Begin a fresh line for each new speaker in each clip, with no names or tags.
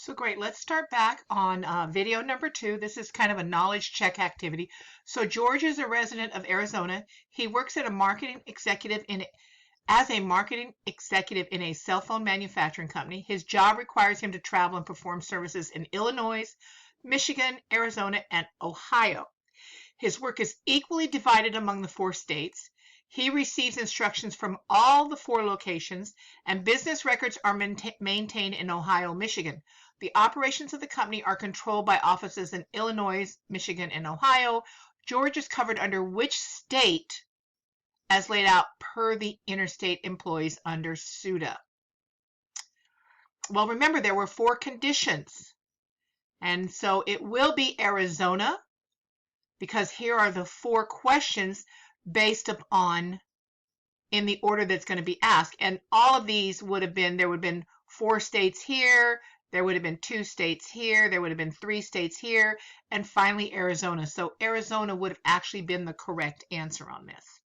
So great, let's start back on video number 2. This is kind of a knowledge check activity. So George is a resident of Arizona. He works as a marketing executive in a cell phone manufacturing company. His job requires him to travel and perform services in Illinois, Michigan, Arizona, and Ohio. His work is equally divided among the 4 states. He receives instructions from all the 4 locations, and business records are maintained in Ohio, Michigan. The operations of the company are controlled by offices in Illinois, Michigan, and Ohio. George is covered under which state as laid out per the interstate employees under FUTA? Well, remember, there were 4 conditions. And so it will be Arizona, because here are the 4 questions based upon in the order that's going to be asked. And all of these would have been, there would have been 4 states here, there would have been 2 states here, there would have been 3 states here, and finally Arizona. So Arizona would have actually been the correct answer on this.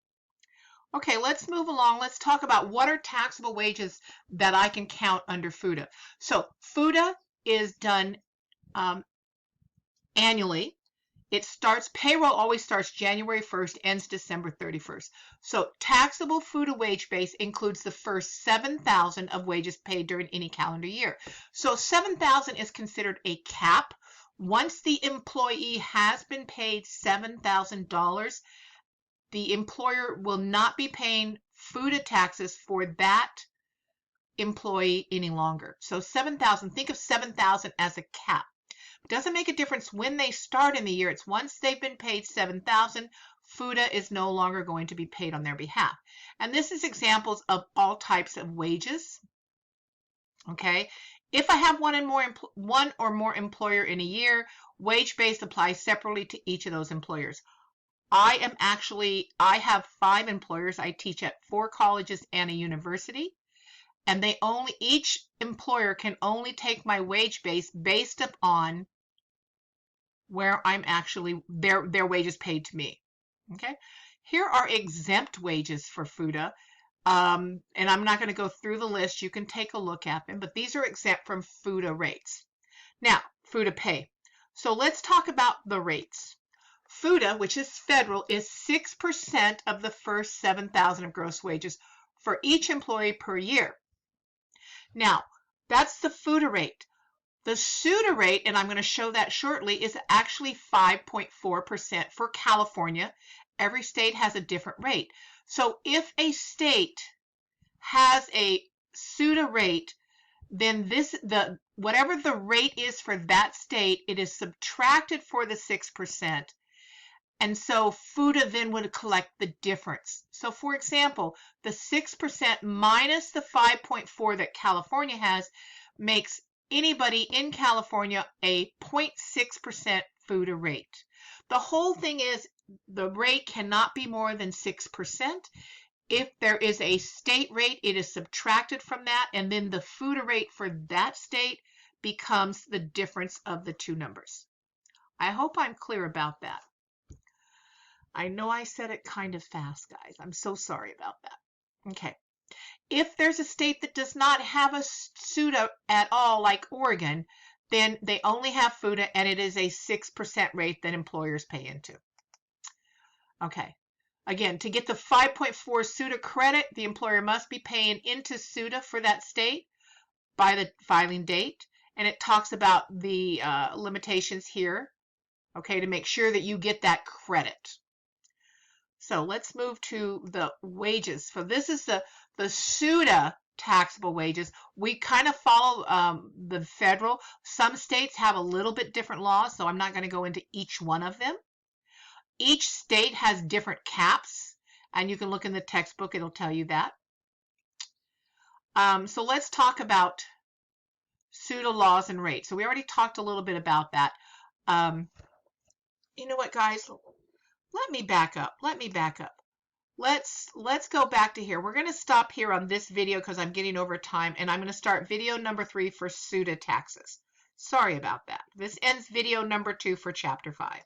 Okay, let's move along. Let's talk about what are taxable wages that I can count under FUTA. So FUTA is done annually. Payroll always starts January 1st, ends December 31st. So taxable FUTA wage base includes the first 7,000 of wages paid during any calendar year. So 7,000 is considered a cap. Once the employee has been paid $7,000, the employer will not be paying FUTA taxes for that employee any longer. So 7,000, think of 7,000 as a cap. It doesn't make a difference when they start in the year. It's once they've been paid 7,000, FUTA is no longer going to be paid on their behalf. And this is examples of all types of wages. Okay, if I have one or more employer in a year, wage base applies separately to each of those employers. I have 5 employers. I teach at 4 colleges and a university, and each employer can only take my wage base based upon where I'm actually, their wages paid to me. Okay, here are exempt wages for FUTA, and I'm not going to go through the list. You can take a look at them, but these are exempt from FUTA rates. Now, FUTA pay. So let's talk about the rates. FUTA, which is federal, is 6% of the first 7,000 of gross wages for each employee per year. Now, that's the FUTA rate. The SUTA rate, and I'm going to show that shortly, is actually 5.4% for California. Every state has a different rate. So if a state has a SUTA rate, then whatever the rate is for that state, it is subtracted for the 6%. And so FUTA then would collect the difference. So for example, the 6% minus the 5.4 that California has makes anybody in California a 0.6% FUTA rate. The whole thing is the rate cannot be more than 6%. If there is a state rate, it is subtracted from that, and then the FUTA rate for that state becomes the difference of the 2 numbers. I hope I'm clear about that. I know I said it kind of fast, guys. I'm so sorry about that. Okay. If there's a state that does not have a SUTA at all, like Oregon, then they only have FUTA, and it is a 6% rate that employers pay into. Okay. Again, to get the 5.4 SUTA credit, the employer must be paying into SUTA for that state by the filing date. And it talks about the limitations here, okay, to make sure that you get that credit. So let's move to the wages. So this is the SUTA taxable wages. We kind of follow the federal. Some states have a little bit different laws, so I'm not going to go into each one of them. Each state has different caps, and you can look in the textbook. It'll tell you that. So let's talk about SUTA laws and rates. So we already talked a little bit about that. You know what, guys? Let me back up. Let's go back to here. We're going to stop here on this video because I'm getting over time, and I'm going to start video number 3 for SUTA taxes. Sorry about that. This ends video number 2 for chapter 5.